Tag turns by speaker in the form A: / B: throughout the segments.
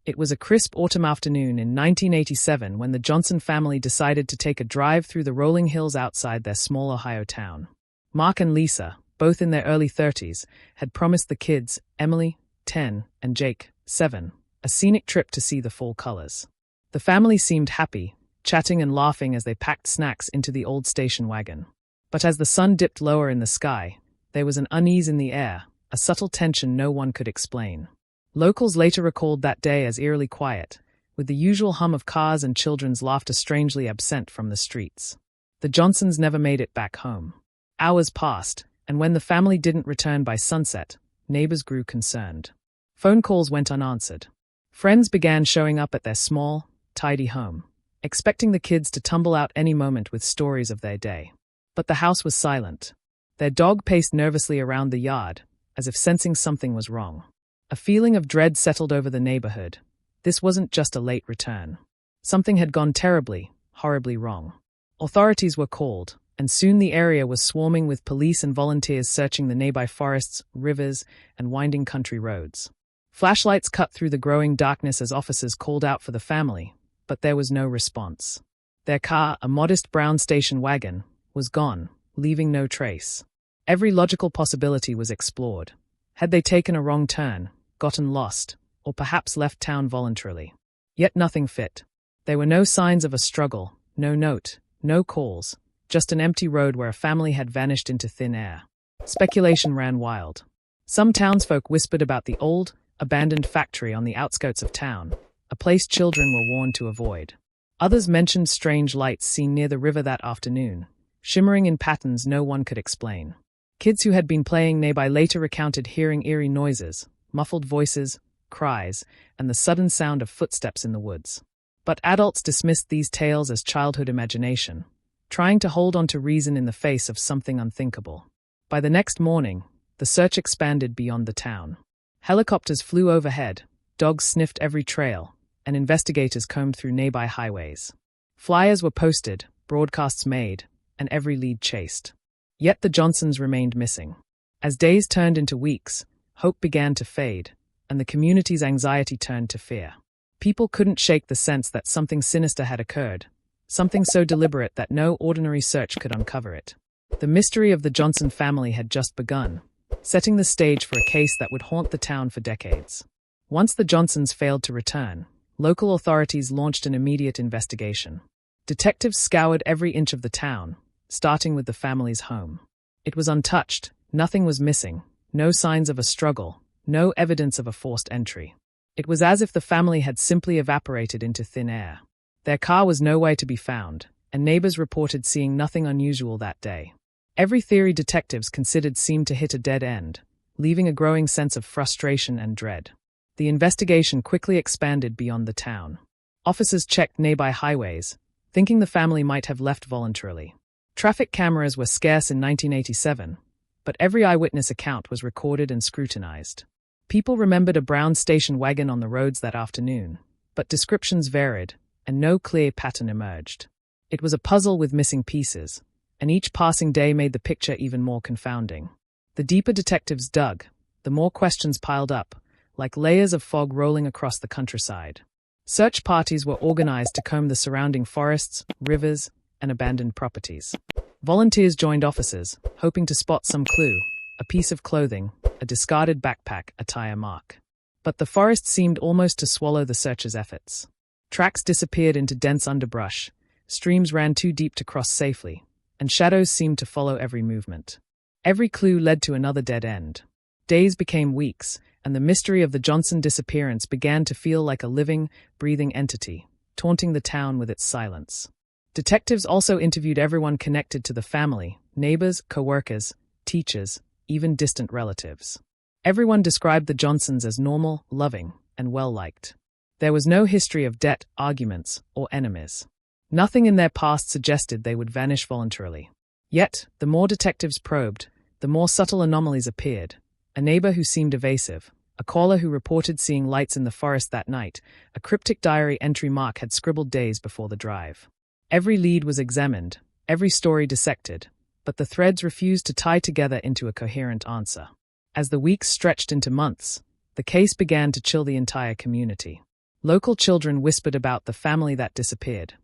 A: It was a crisp autumn afternoon in 1987 when the Johnson family decided to take a drive through the rolling hills outside their small Ohio town. Mark and Lisa, both in their early 30s, had promised the kids, Emily, 10, and Jake, 7, a scenic trip to see the fall colors. The family seemed happy, chatting and laughing as they packed snacks into the old station wagon. But as the sun dipped lower in the sky, there was an unease in the air, a subtle tension no one could explain. Locals later recalled that day as eerily quiet, with the usual hum of cars and children's laughter strangely absent from the streets. The Johnsons never made it back home. Hours passed, and when the family didn't return by sunset, neighbors grew concerned. Phone calls went unanswered. Friends began showing up at their small, tidy home, expecting the kids to tumble out any moment with stories of their day. But the house was silent. Their dog paced nervously around the yard, as if sensing something was wrong. A feeling of dread settled over the neighborhood. This wasn't just a late return. Something had gone terribly, horribly wrong. Authorities were called, and soon the area was swarming with police and volunteers searching the nearby forests, rivers, and winding country roads. Flashlights cut through the growing darkness as officers called out for the family, but there was no response. Their car, a modest brown station wagon, was gone, leaving no trace. Every logical possibility was explored. Had they taken a wrong turn, gotten lost, or perhaps left town voluntarily? Yet nothing fit. There were no signs of a struggle, no note, no calls, just an empty road where a family had vanished into thin air. Speculation ran wild. Some townsfolk whispered about the old, abandoned factory on the outskirts of town, a place children were warned to avoid. Others mentioned strange lights seen near the river that afternoon, shimmering in patterns no one could explain. Kids who had been playing nearby later recounted hearing eerie noises, muffled voices, cries, and the sudden sound of footsteps in the woods. But adults dismissed these tales as childhood imagination, trying to hold on to reason in the face of something unthinkable. By the next morning, the search expanded beyond the town. Helicopters flew overhead, dogs sniffed every trail, and investigators combed through nearby highways. Flyers were posted, broadcasts made, and every lead chased. Yet the Johnsons remained missing. As days turned into weeks, hope began to fade, and the community's anxiety turned to fear. People couldn't shake the sense that something sinister had occurred, something so deliberate that no ordinary search could uncover it. The mystery of the Johnson family had just begun, setting the stage for a case that would haunt the town for decades. Once the Johnsons failed to return, local authorities launched an immediate investigation. Detectives scoured every inch of the town, starting with the family's home. It was untouched, nothing was missing, no signs of a struggle, no evidence of a forced entry. It was as if the family had simply evaporated into thin air. Their car was nowhere to be found, and neighbors reported seeing nothing unusual that day. Every theory detectives considered seemed to hit a dead end, leaving a growing sense of frustration and dread. The investigation quickly expanded beyond the town. Officers checked nearby highways, thinking the family might have left voluntarily. Traffic cameras were scarce in 1987, but every eyewitness account was recorded and scrutinized. People remembered a brown station wagon on the roads that afternoon, but descriptions varied, and no clear pattern emerged. It was a puzzle with missing pieces, and each passing day made the picture even more confounding. The deeper detectives dug, the more questions piled up, like layers of fog rolling across the countryside. Search parties were organized to comb the surrounding forests, rivers, and abandoned properties. Volunteers joined officers, hoping to spot some clue, a piece of clothing, a discarded backpack, a tire mark. But the forest seemed almost to swallow the searchers' efforts. Tracks disappeared into dense underbrush, streams ran too deep to cross safely, and shadows seemed to follow every movement. Every clue led to another dead end. Days became weeks, and the mystery of the Johnson disappearance began to feel like a living, breathing entity, taunting the town with its silence. Detectives also interviewed everyone connected to the family, neighbors, co-workers, teachers, even distant relatives. Everyone described the Johnsons as normal, loving, and well-liked. There was no history of debt, arguments, or enemies. Nothing in their past suggested they would vanish voluntarily. Yet, the more detectives probed, the more subtle anomalies appeared. A neighbor who seemed evasive, a caller who reported seeing lights in the forest that night, a cryptic diary entry Mark had scribbled days before the drive. Every lead was examined, every story dissected, but the threads refused to tie together into a coherent answer. As the weeks stretched into months, the case began to chill the entire community. Local children whispered about the family that disappeared,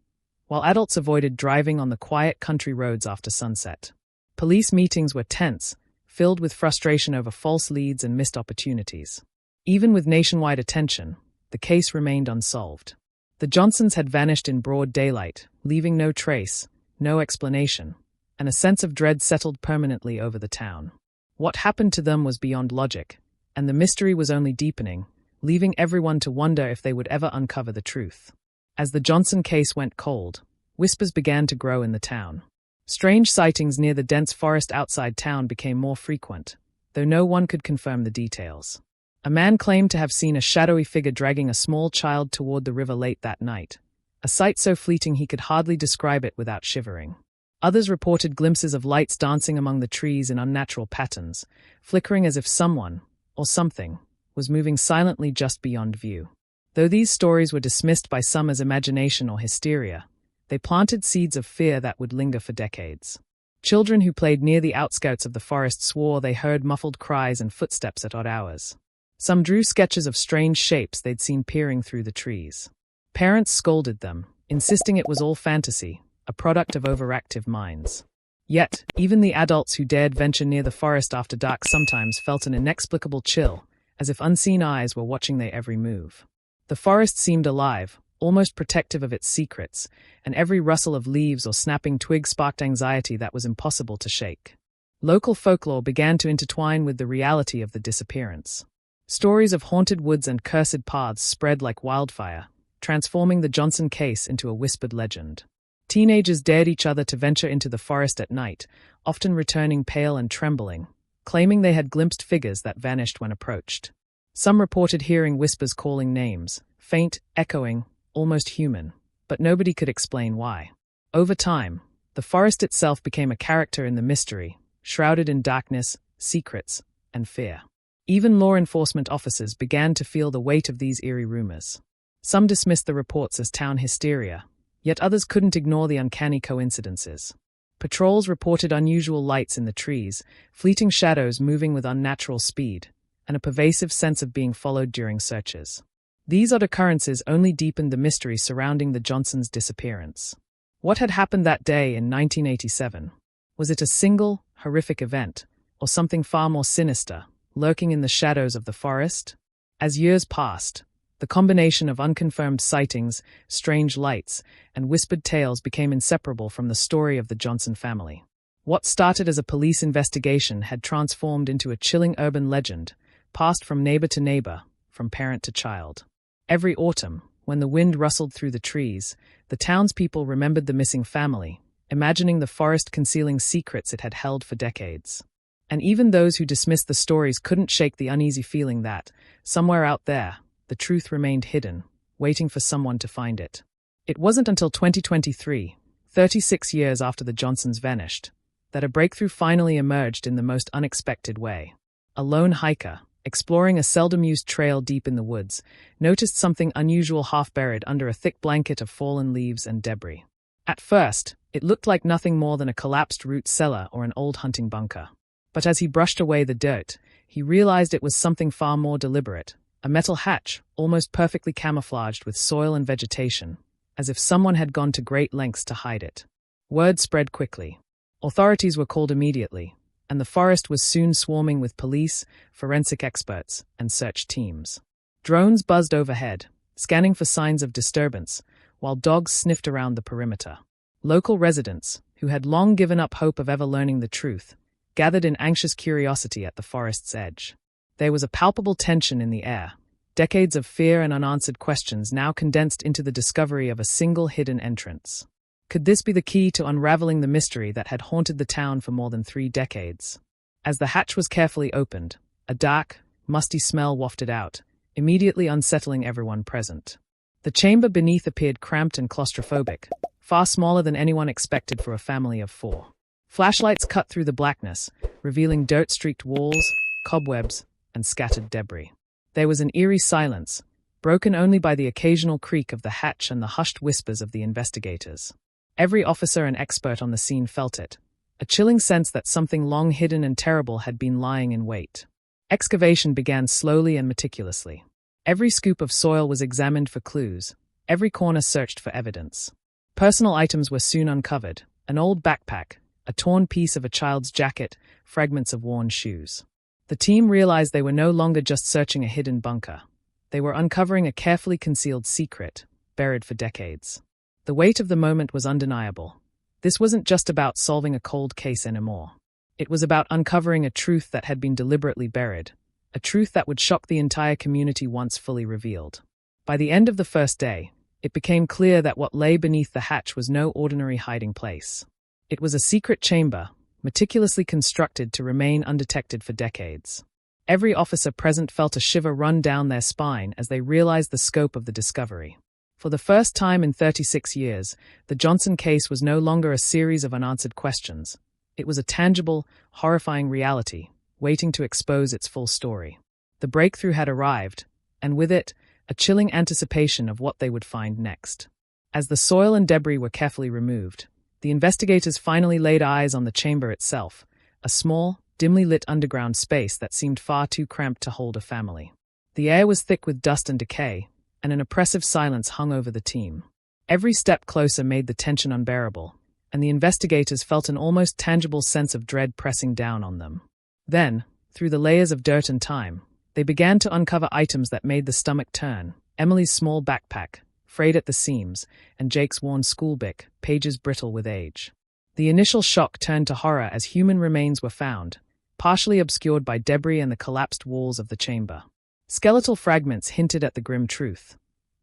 A: while adults avoided driving on the quiet country roads after sunset. Police meetings were tense, filled with frustration over false leads and missed opportunities. Even with nationwide attention, the case remained unsolved. The Johnsons had vanished in broad daylight, leaving no trace, no explanation, and a sense of dread settled permanently over the town. What happened to them was beyond logic, and the mystery was only deepening, leaving everyone to wonder if they would ever uncover the truth. As the Johnson case went cold, whispers began to grow in the town. Strange sightings near the dense forest outside town became more frequent, though no one could confirm the details. A man claimed to have seen a shadowy figure dragging a small child toward the river late that night, a sight so fleeting he could hardly describe it without shivering. Others reported glimpses of lights dancing among the trees in unnatural patterns, flickering as if someone, or something, was moving silently just beyond view. Though these stories were dismissed by some as imagination or hysteria, they planted seeds of fear that would linger for decades. Children who played near the outskirts of the forest swore they heard muffled cries and footsteps at odd hours. Some drew sketches of strange shapes they'd seen peering through the trees. Parents scolded them, insisting it was all fantasy, a product of overactive minds. Yet, even the adults who dared venture near the forest after dark sometimes felt an inexplicable chill, as if unseen eyes were watching their every move. The forest seemed alive, almost protective of its secrets, and every rustle of leaves or snapping twig sparked anxiety that was impossible to shake. Local folklore began to intertwine with the reality of the disappearance. Stories of haunted woods and cursed paths spread like wildfire, transforming the Johnson case into a whispered legend. Teenagers dared each other to venture into the forest at night, often returning pale and trembling, claiming they had glimpsed figures that vanished when approached. Some reported hearing whispers calling names, faint, echoing, almost human, but nobody could explain why. Over time, the forest itself became a character in the mystery, shrouded in darkness, secrets, and fear. Even law enforcement officers began to feel the weight of these eerie rumors. Some dismissed the reports as town hysteria, yet others couldn't ignore the uncanny coincidences. Patrols reported unusual lights in the trees, fleeting shadows moving with unnatural speed, and a pervasive sense of being followed during searches. These odd occurrences only deepened the mystery surrounding the Johnsons' disappearance. What had happened that day in 1987? Was it a single, horrific event, or something far more sinister, lurking in the shadows of the forest? As years passed, the combination of unconfirmed sightings, strange lights, and whispered tales became inseparable from the story of the Johnson family. What started as a police investigation had transformed into a chilling urban legend, passed from neighbor to neighbor, from parent to child. Every autumn, when the wind rustled through the trees, the townspeople remembered the missing family, imagining the forest concealing secrets it had held for decades. And even those who dismissed the stories couldn't shake the uneasy feeling that, somewhere out there, the truth remained hidden, waiting for someone to find it. It wasn't until 2023, 36 years after the Johnsons vanished, that a breakthrough finally emerged in the most unexpected way. A lone hiker, exploring a seldom-used trail deep in the woods, noticed something unusual half-buried under a thick blanket of fallen leaves and debris. At first, it looked like nothing more than a collapsed root cellar or an old hunting bunker. But as he brushed away the dirt, he realized it was something far more deliberate, a metal hatch, almost perfectly camouflaged with soil and vegetation, as if someone had gone to great lengths to hide it. Word spread quickly. Authorities were called immediately, and the forest was soon swarming with police, forensic experts, and search teams. Drones buzzed overhead, scanning for signs of disturbance, while dogs sniffed around the perimeter. Local residents, who had long given up hope of ever learning the truth, gathered in anxious curiosity at the forest's edge. There was a palpable tension in the air, decades of fear and unanswered questions now condensed into the discovery of a single hidden entrance. Could this be the key to unraveling the mystery that had haunted the town for more than 3 decades? As the hatch was carefully opened, a dark, musty smell wafted out, immediately unsettling everyone present. The chamber beneath appeared cramped and claustrophobic, far smaller than anyone expected for a family of 4. Flashlights cut through the blackness, revealing dirt-streaked walls, cobwebs, and scattered debris. There was an eerie silence, broken only by the occasional creak of the hatch and the hushed whispers of the investigators. Every officer and expert on the scene felt it, a chilling sense that something long hidden and terrible had been lying in wait. Excavation began slowly and meticulously. Every scoop of soil was examined for clues, every corner searched for evidence. Personal items were soon uncovered: an old backpack, a torn piece of a child's jacket, fragments of worn shoes. The team realized they were no longer just searching a hidden bunker. They were uncovering a carefully concealed secret, buried for decades. The weight of the moment was undeniable. This wasn't just about solving a cold case anymore. It was about uncovering a truth that had been deliberately buried, a truth that would shock the entire community once fully revealed. By the end of the first day, it became clear that what lay beneath the hatch was no ordinary hiding place. It was a secret chamber, meticulously constructed to remain undetected for decades. Every officer present felt a shiver run down their spine as they realized the scope of the discovery. For the first time in 36 years, the Johnson case was no longer a series of unanswered questions. It was a tangible, horrifying reality, waiting to expose its full story. The breakthrough had arrived, and with it, a chilling anticipation of what they would find next. As the soil and debris were carefully removed, the investigators finally laid eyes on the chamber itself, a small, dimly lit underground space that seemed far too cramped to hold a family. The air was thick with dust and decay, and an oppressive silence hung over the team. Every step closer made the tension unbearable, and the investigators felt an almost tangible sense of dread pressing down on them. Then, through the layers of dirt and time, they began to uncover items that made the stomach turn: Emily's small backpack, frayed at the seams, and Jake's worn schoolbook, pages brittle with age. The initial shock turned to horror as human remains were found, partially obscured by debris and the collapsed walls of the chamber. Skeletal fragments hinted at the grim truth.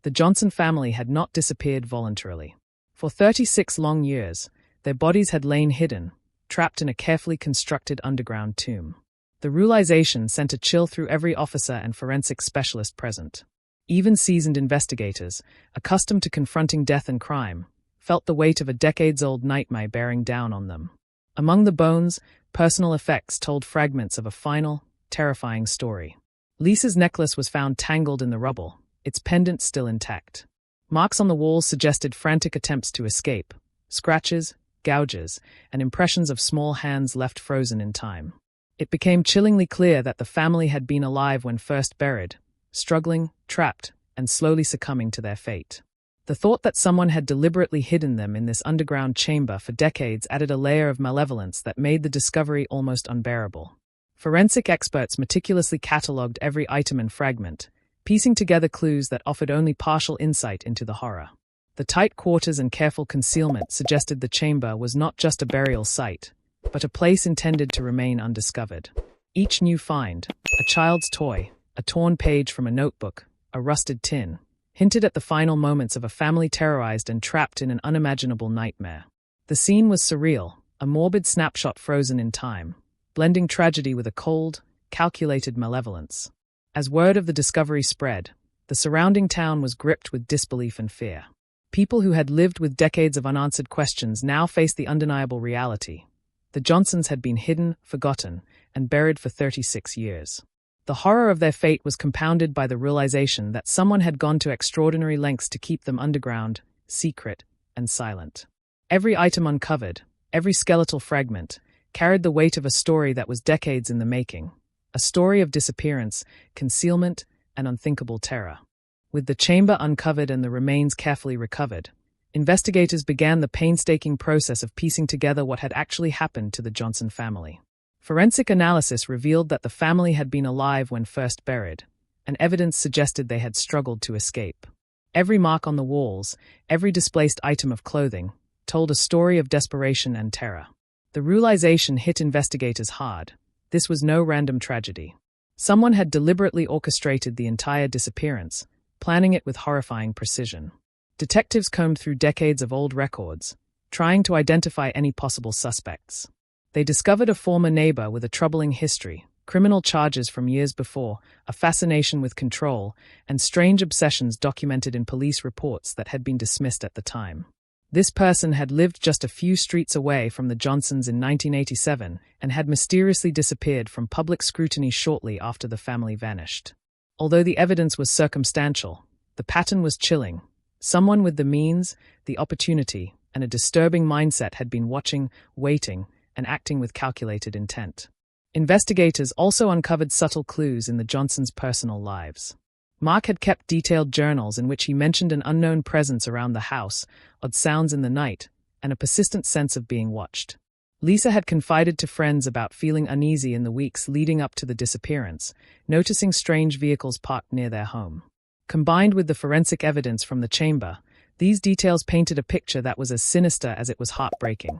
A: The Johnson family had not disappeared voluntarily. For 36 long years, their bodies had lain hidden, trapped in a carefully constructed underground tomb. The realization sent a chill through every officer and forensic specialist present. Even seasoned investigators, accustomed to confronting death and crime, felt the weight of a decades-old nightmare bearing down on them. Among the bones, personal effects told fragments of a final, terrifying story. Lisa's necklace was found tangled in the rubble, its pendant still intact. Marks on the walls suggested frantic attempts to escape: scratches, gouges, and impressions of small hands left frozen in time. It became chillingly clear that the family had been alive when first buried, struggling, trapped, and slowly succumbing to their fate. The thought that someone had deliberately hidden them in this underground chamber for decades added a layer of malevolence that made the discovery almost unbearable. Forensic experts meticulously catalogued every item and fragment, piecing together clues that offered only partial insight into the horror. The tight quarters and careful concealment suggested the chamber was not just a burial site, but a place intended to remain undiscovered. Each new find, a child's toy, a torn page from a notebook, a rusted tin, hinted at the final moments of a family terrorized and trapped in an unimaginable nightmare. The scene was surreal, a morbid snapshot frozen in time, blending tragedy with a cold, calculated malevolence. As word of the discovery spread, the surrounding town was gripped with disbelief and fear. People who had lived with decades of unanswered questions now faced the undeniable reality. The Johnsons had been hidden, forgotten, and buried for 36 years. The horror of their fate was compounded by the realization that someone had gone to extraordinary lengths to keep them underground, secret, and silent. Every item uncovered, every skeletal fragment, carried the weight of a story that was decades in the making. A story of disappearance, concealment, and unthinkable terror. With the chamber uncovered and the remains carefully recovered, investigators began the painstaking process of piecing together what had actually happened to the Johnson family. Forensic analysis revealed that the family had been alive when first buried, and evidence suggested they had struggled to escape. Every mark on the walls, every displaced item of clothing, told a story of desperation and terror. The realization hit investigators hard. This was no random tragedy. Someone had deliberately orchestrated the entire disappearance, planning it with horrifying precision. Detectives combed through decades of old records, trying to identify any possible suspects. They discovered a former neighbor with a troubling history, criminal charges from years before, a fascination with control, and strange obsessions documented in police reports that had been dismissed at the time. This person had lived just a few streets away from the Johnsons in 1987 and had mysteriously disappeared from public scrutiny shortly after the family vanished. Although the evidence was circumstantial, the pattern was chilling. Someone with the means, the opportunity, and a disturbing mindset had been watching, waiting, and acting with calculated intent. Investigators also uncovered subtle clues in the Johnsons' personal lives. Mark had kept detailed journals in which he mentioned an unknown presence around the house, odd sounds in the night, and a persistent sense of being watched. Lisa had confided to friends about feeling uneasy in the weeks leading up to the disappearance, noticing strange vehicles parked near their home. Combined with the forensic evidence from the chamber, these details painted a picture that was as sinister as it was heartbreaking.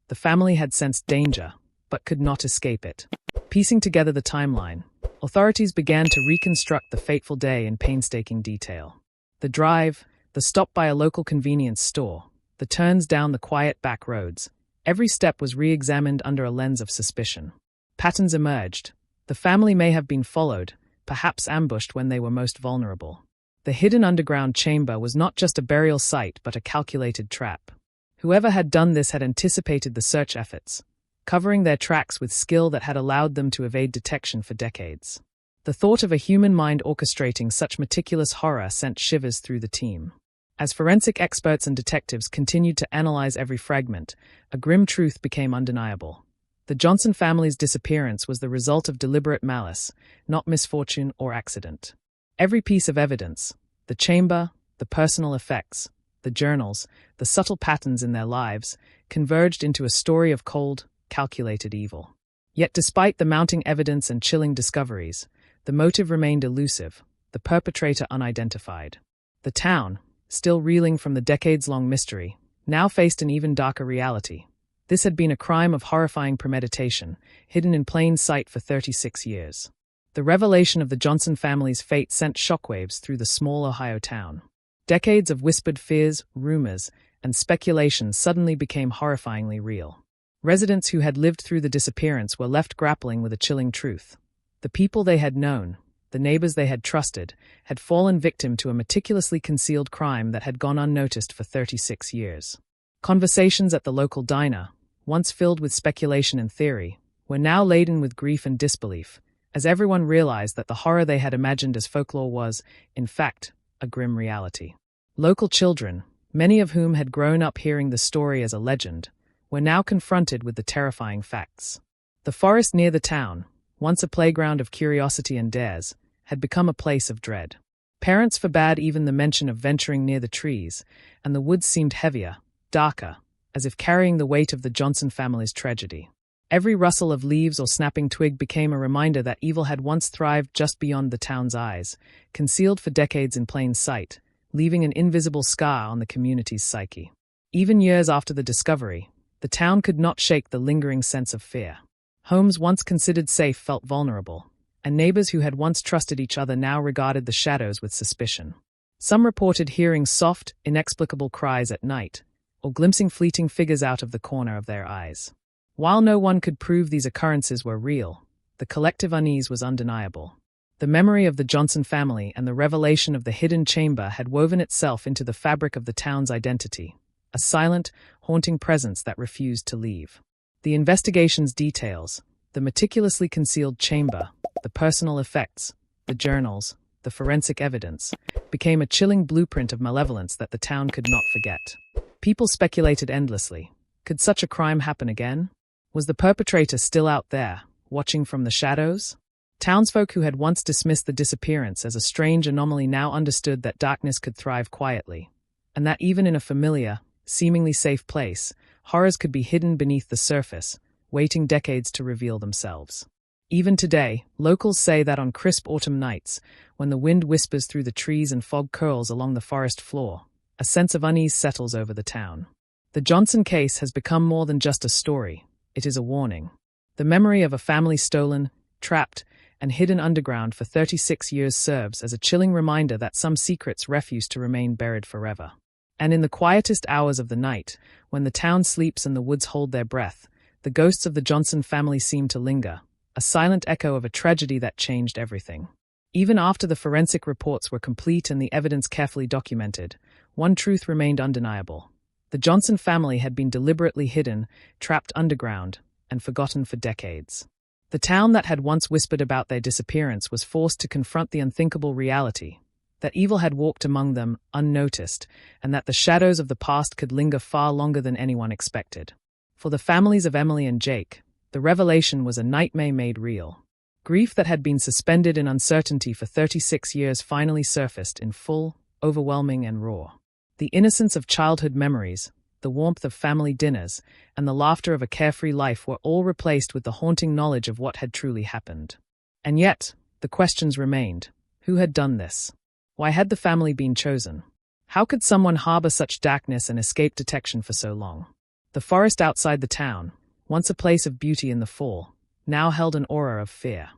A: The family had sensed danger, but could not escape it. Piecing together the timeline, authorities began to reconstruct the fateful day in painstaking detail. The drive, the stop by a local convenience store, the turns down the quiet back roads, every step was re-examined under a lens of suspicion. Patterns emerged. The family may have been followed, perhaps ambushed when they were most vulnerable. The hidden underground chamber was not just a burial site but a calculated trap. Whoever had done this had anticipated the search efforts, covering their tracks with skill that had allowed them to evade detection for decades. The thought of a human mind orchestrating such meticulous horror sent shivers through the team. As forensic experts and detectives continued to analyze every fragment, a grim truth became undeniable. The Johnson family's disappearance was the result of deliberate malice, not misfortune or accident. Every piece of evidence, the chamber, the personal effects, the journals, the subtle patterns in their lives, converged into a story of cold, calculated evil. Yet despite the mounting evidence and chilling discoveries, the motive remained elusive, the perpetrator unidentified. The town, still reeling from the decades-long mystery, now faced an even darker reality. This had been a crime of horrifying premeditation, hidden in plain sight for 36 years. The revelation of the Johnson family's fate sent shockwaves through the small Ohio town. Decades of whispered fears, rumors, and speculation suddenly became horrifyingly real. Residents who had lived through the disappearance were left grappling with a chilling truth. The people they had known, the neighbors they had trusted, had fallen victim to a meticulously concealed crime that had gone unnoticed for 36 years. Conversations at the local diner, once filled with speculation and theory, were now laden with grief and disbelief, as everyone realized that the horror they had imagined as folklore was, in fact, a grim reality. Local children, many of whom had grown up hearing the story as a legend, were now confronted with the terrifying facts. The forest near the town, once a playground of curiosity and dares, had become a place of dread. Parents forbade even the mention of venturing near the trees, and the woods seemed heavier, darker, as if carrying the weight of the Johnson family's tragedy. Every rustle of leaves or snapping twig became a reminder that evil had once thrived just beyond the town's eyes, concealed for decades in plain sight, leaving an invisible scar on the community's psyche. Even years after the discovery, the town could not shake the lingering sense of fear. Homes once considered safe felt vulnerable, and neighbors who had once trusted each other now regarded the shadows with suspicion. Some reported hearing soft, inexplicable cries at night, or glimpsing fleeting figures out of the corner of their eyes. While no one could prove these occurrences were real, the collective unease was undeniable. The memory of the Johnson family and the revelation of the hidden chamber had woven itself into the fabric of the town's identity, a silent, haunting presence that refused to leave. The investigation's details, the meticulously concealed chamber, the personal effects, the journals, the forensic evidence, became a chilling blueprint of malevolence that the town could not forget. People speculated endlessly. Could such a crime happen again? Was the perpetrator still out there, watching from the shadows? Townsfolk who had once dismissed the disappearance as a strange anomaly now understood that darkness could thrive quietly, and that even in a familiar, seemingly safe place, horrors could be hidden beneath the surface, waiting decades to reveal themselves. Even today, locals say that on crisp autumn nights, when the wind whispers through the trees and fog curls along the forest floor, a sense of unease settles over the town. The Johnson case has become more than just a story, it is a warning. The memory of a family stolen, trapped, and hidden underground for 36 years serves as a chilling reminder that some secrets refuse to remain buried forever. And in the quietest hours of the night, when the town sleeps and the woods hold their breath, the ghosts of the Johnson family seem to linger, a silent echo of a tragedy that changed everything. Even after the forensic reports were complete and the evidence carefully documented, one truth remained undeniable. The Johnson family had been deliberately hidden, trapped underground, and forgotten for decades. The town that had once whispered about their disappearance was forced to confront the unthinkable reality, that evil had walked among them unnoticed, and that the shadows of the past could linger far longer than anyone expected. For the families of Emily and Jake, the revelation was a nightmare made real. Grief that had been suspended in uncertainty for 36 years finally surfaced in full, overwhelming and raw. The innocence of childhood memories, the warmth of family dinners, and the laughter of a carefree life were all replaced with the haunting knowledge of what had truly happened. And yet, the questions remained. Who had done this? Why had the family been chosen? How could someone harbor such darkness and escape detection for so long? The forest outside the town, once a place of beauty in the fall, now held an aura of fear.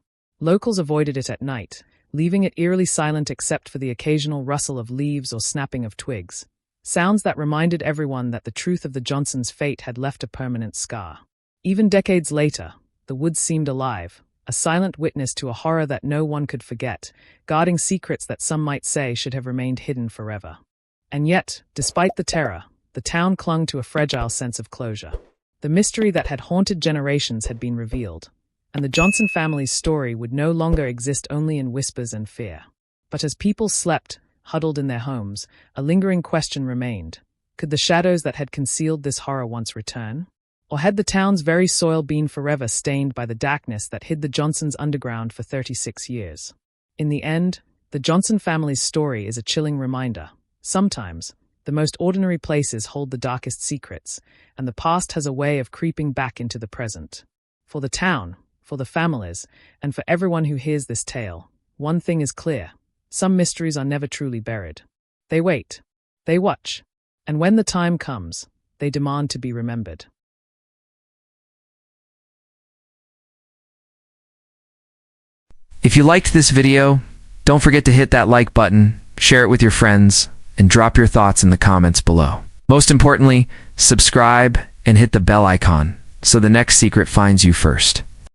A: Locals avoided it at night, leaving it eerily silent except for the occasional rustle of leaves or snapping of twigs. Sounds that reminded everyone that the truth of the Johnsons' fate had left a permanent scar. Even decades later, the woods seemed alive, a silent witness to a horror that no one could forget, guarding secrets that some might say should have remained hidden forever. And yet, despite the terror, the town clung to a fragile sense of closure. The mystery that had haunted generations had been revealed, and the Johnson family's story would no longer exist only in whispers and fear. But as people slept, huddled in their homes, a lingering question remained. Could the shadows that had concealed this horror once return? Or had the town's very soil been forever stained by the darkness that hid the Johnsons underground for 36 years? In the end, the Johnson family's story is a chilling reminder. Sometimes, the most ordinary places hold the darkest secrets, and the past has a way of creeping back into the present. For the town, for the families, and for everyone who hears this tale, one thing is clear. Some mysteries are never truly buried. They wait. They watch. And when the time comes, they demand to be remembered.
B: If you liked this video, don't forget to hit that like button, share it with your friends, and drop your thoughts in the comments below. Most importantly, subscribe and hit the bell icon so the next secret finds you first.